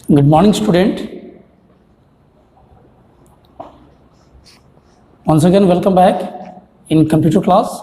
Good morning, student. Once again, welcome back in computer class.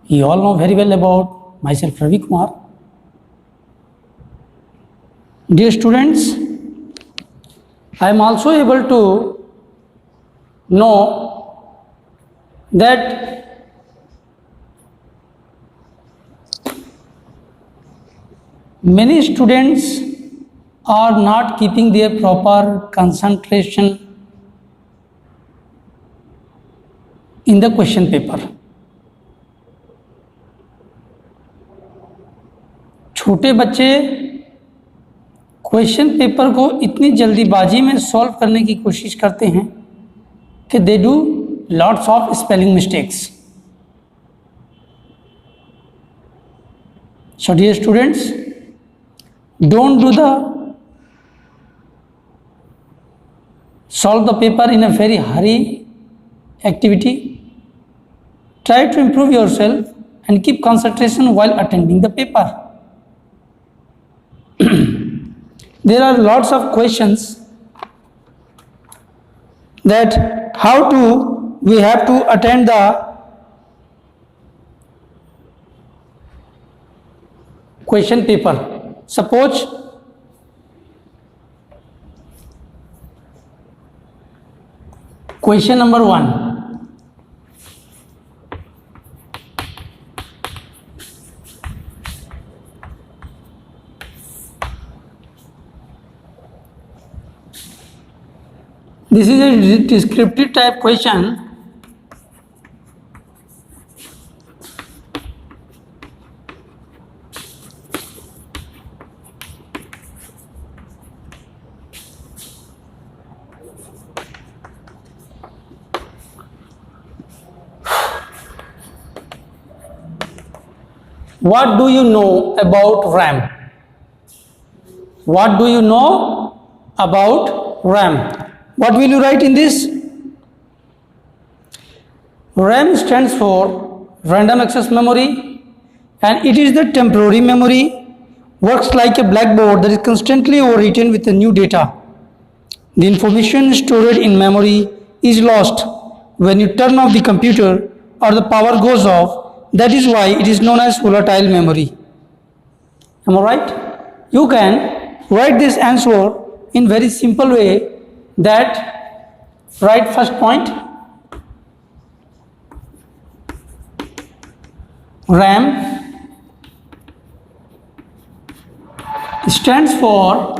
You all know very well about myself, Ravi Kumar. Dear students, I am also able to know that many students are not keeping their proper concentration in the question paper. छोटे बच्चे question paper को इतनी जल्दीबाजी में solve करने की कोशिश करते हैं कि they do lots of spelling mistakes. So dear students, don't do the solve the paper in a very hurry activity. Try to improve yourself and keep concentration while attending the paper. There are lots of questions that how we have to attend the question paper. Suppose question number 1. This is a descriptive type question. What do you know about RAM? What do you know about RAM? What will you write in this? RAM stands for random access memory, and it is the temporary memory, works like a blackboard that is constantly overwritten with the new data. The information stored in memory is lost when you turn off the computer or the power goes off. That is why it is known as volatile memory. Am I right? You can write this answer in very simple way. That write first point, RAM stands for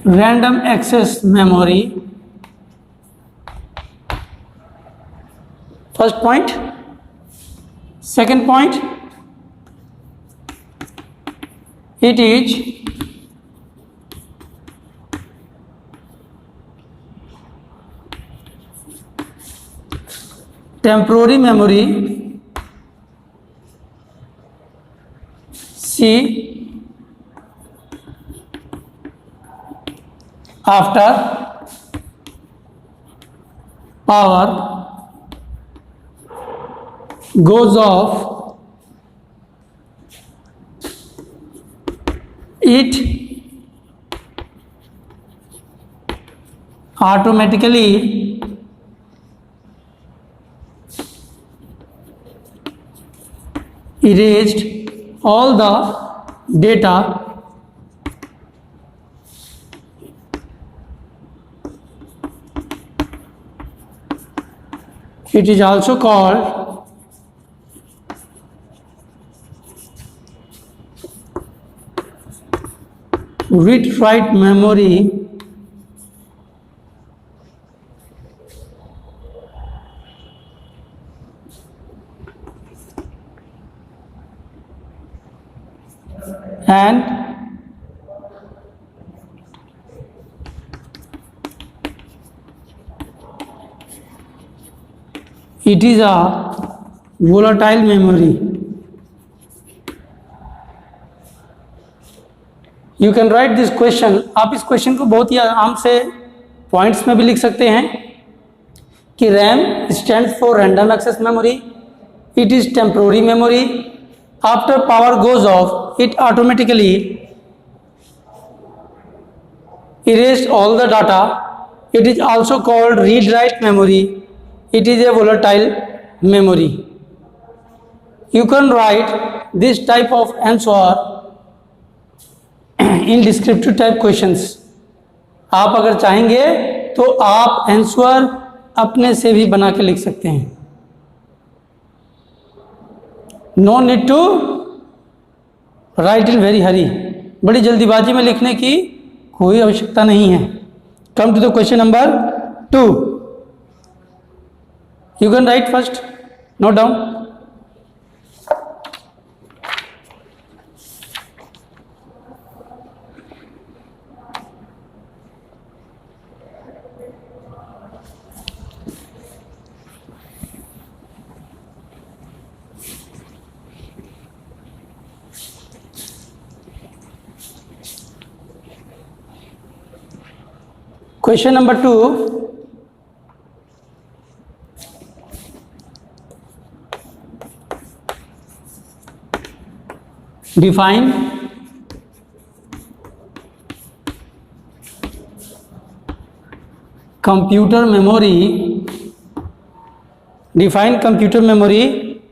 random access memory. First point. Second point, it is temporary memory. C, after power goes off, it automatically erased all the data it is also called read-write memory. And it is a volatile memory. You can right this question. आप इस question को बहुत ही आराम से points में भी लिख सकते हैं कि RAM stands for random access memory. It is temporary memory. After power goes off, it automatically erased all the data. It is also called read-write memory. It is a volatile memory. You can write this type of answer in descriptive type questions. आप अगर चाहेंगे तो आप answer अपने से भी बना के लिख सकते हैं. No need to write in very hurry. बड़ी जल्दीबाजी में लिखने की कोई आवश्यकता नहीं है. Come to the question number 2. You can write first. Note down. Question number 2. Define computer memory. Define computer memory.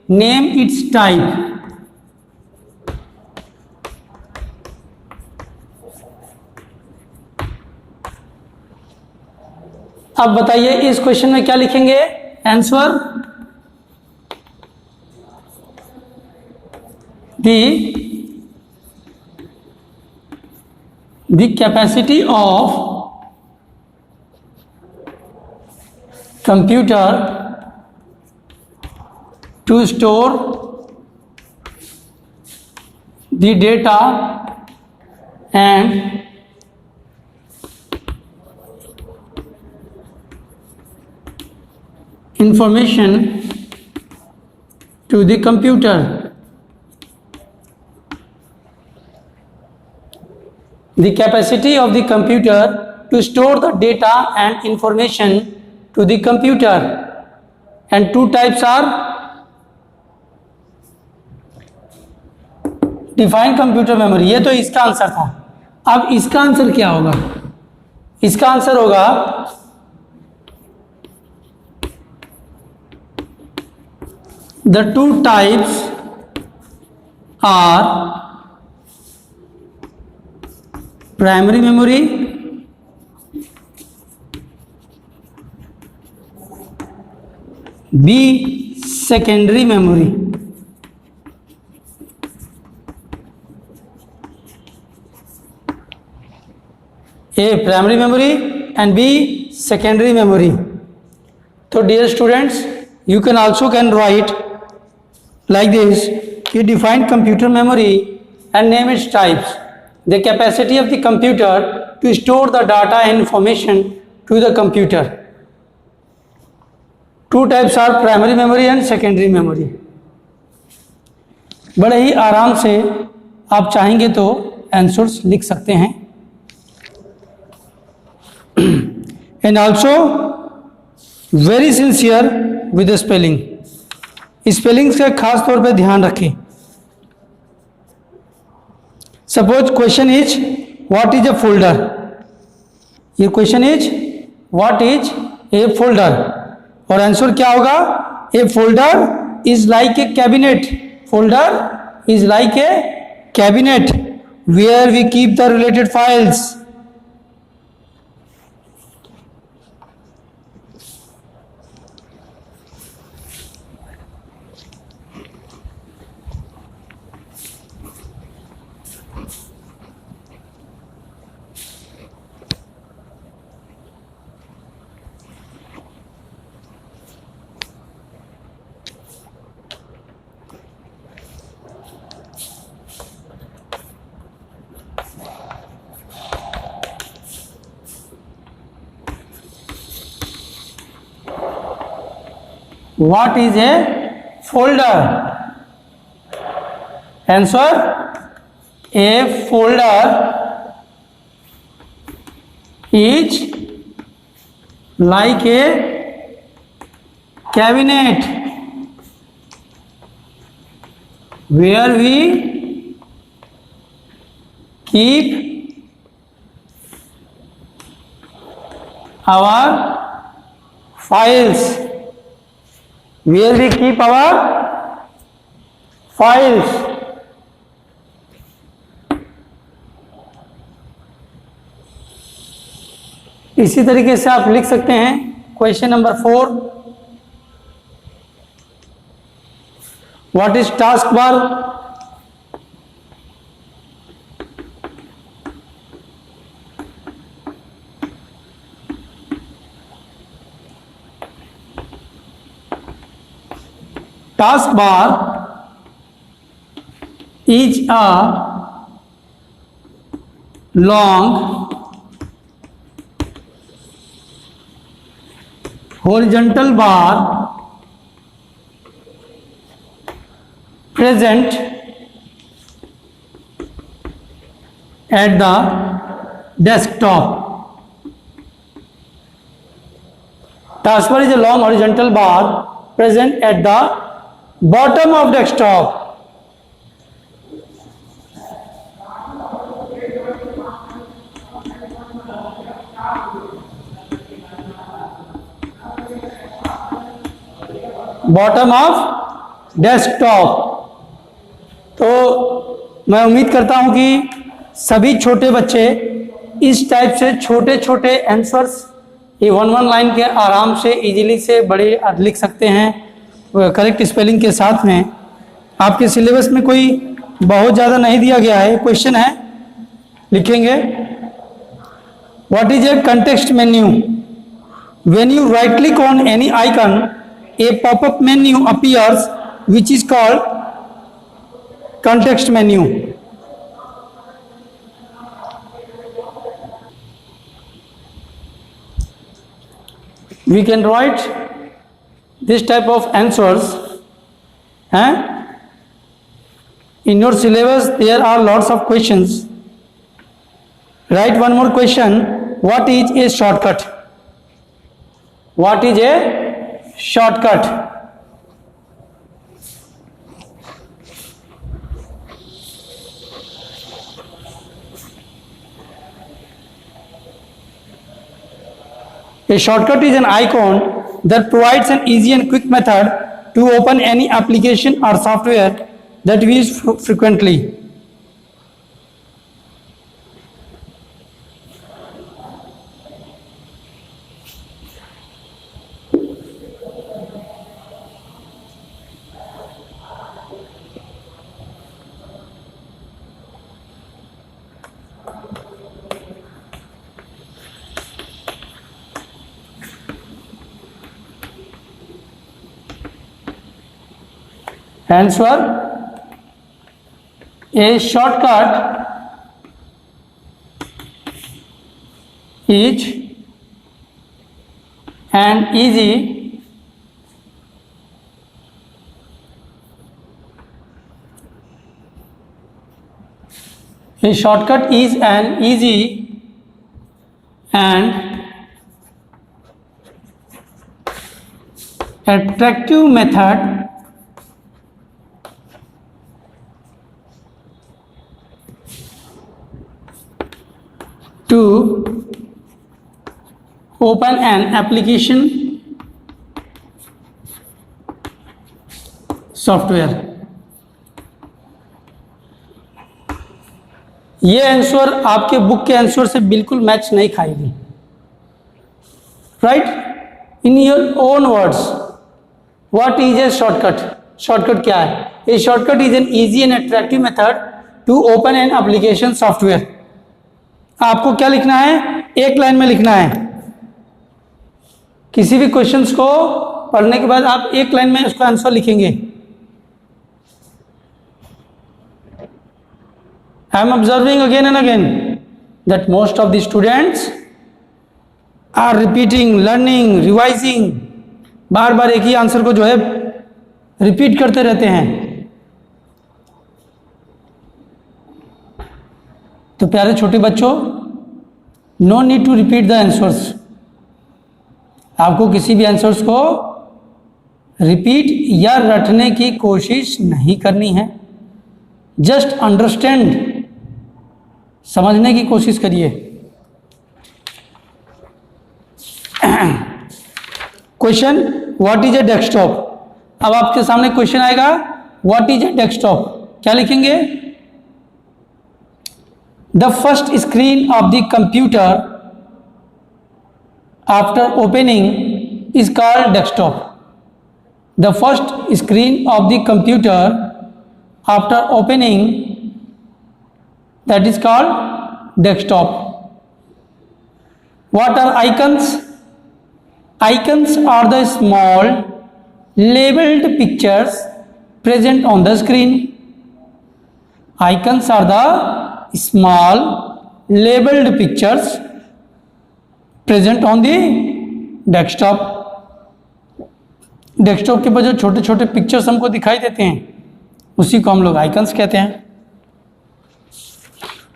Name its type. अब बताइए इस क्वेश्चन में क्या लिखेंगे. Answer the capacity of computer to store the data and information to the computer. The capacity of the computer to store the data and information to the computer. And two types are define computer memory. ये तो इसका answer था. अब इसका answer क्या होगा. इसका answer होगा the two types are primary memory B secondary memory. A primary memory and B secondary memory. So dear students, you can also write like this. You define computer memory and name its types. The capacity of the computer to store the data and information to the computer. Two types are primary memory and secondary memory. बड़े ही आराम से आप चाहेंगे तो answers लिख सकते हैं. And also very sincere with the spelling. Spellings का खास तौर पे ध्यान रखें. Suppose question is what is a folder. ये question is what is a folder और आंसर क्या होगा. A folder is like a cabinet. Folder is like a cabinet where we keep the related files. What is a folder? Answer: a folder is like a cabinet where we keep our files, where we keep our files. इसी तरीके से आप लिख सकते हैं question number 4, what is task bar? Task bar is a long horizontal bar present at the desktop. Taskbar is a long horizontal bar present at the bottom of desktop. Bottom of desktop. तो मैं उम्मीद करता हूं कि सभी छोटे बच्चे इस टाइप से छोटे छोटे आंसर्स ये 1 लाइन के आराम से इजीली से बड़े लिख सकते हैं करेक्ट स्पेलिंग के साथ में। आपके सिलेबस में कोई बहुत ज़्यादा नहीं दिया गया है, क्वेश्चन है लिखेंगे। What is A context menu? When you right click on any icon a pop-up menu appears which is called context menu. We can write this type of answers. In your syllabus there are lots of questions. Write one more question. What is a shortcut? What is a shortcut? A shortcut is an icon that provides an easy and quick method to open any application or software that we use frequently. Answer: a shortcut is an easy and attractive method to open an application software. ये answer आपके book के answer से बिल्कुल match नहीं खाएगी। Right? In your own words, what is a shortcut? Shortcut क्या है? A shortcut is an easy and attractive method to open an application software. आपको क्या लिखना है? एक लाइन में लिखना है। किसी भी क्वेश्चंस को पढ़ने के बाद आप एक लाइन में उसका आंसर लिखेंगे। I am observing again and again that most of the students are repeating, learning, revising, बार बार एक ही आंसर को जो है रिपीट करते रहते हैं। तो प्यारे छोटे बच्चों, no need to repeat the answers. आपको किसी भी आंसर्स को रिपीट या रटने की कोशिश नहीं करनी है, जस्ट अंडरस्टैंड, समझने की कोशिश करिए। Question, what is A desktop? अब आपके सामने क्वेश्चन आएगा, व्हाट इज ए डेस्कटॉप? क्या लिखेंगे? The first screen of the computer after opening is called desktop. The first screen of the computer after opening, that is called desktop. What are icons? Icons are the small labeled pictures present on the screen. Icons are the small labeled pictures present on the desktop. Desktop के ऊपर जो छोटे छोटे pictures हमको दिखाई देते हैं उसी को हम लोग आइकन्स कहते हैं।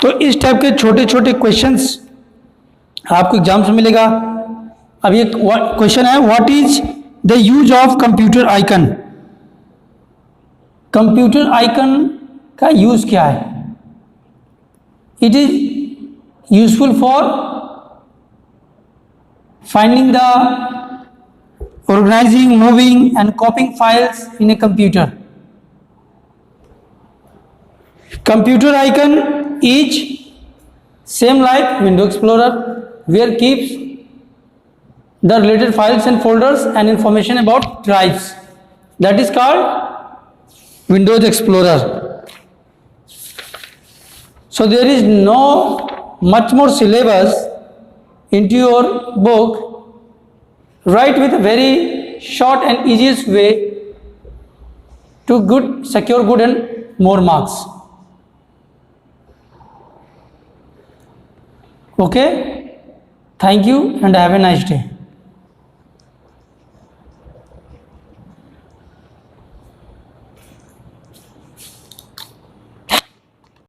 तो इस टाइप के छोटे छोटे क्वेश्चंस आपको एग्जाम से मिलेगा। अब ये क्वेश्चन है, what is the use of computer icon? Computer icon का यूज क्या है? It is useful for finding the, organizing, moving and copying files in a computer. Computer icon is same like Windows Explorer, where keeps the related files and folders and information about drives. That is called Windows Explorer. So there is no much more syllabus into your book. Write with a very short and easiest way to secure good and more marks. Okay, thank you and have a nice day.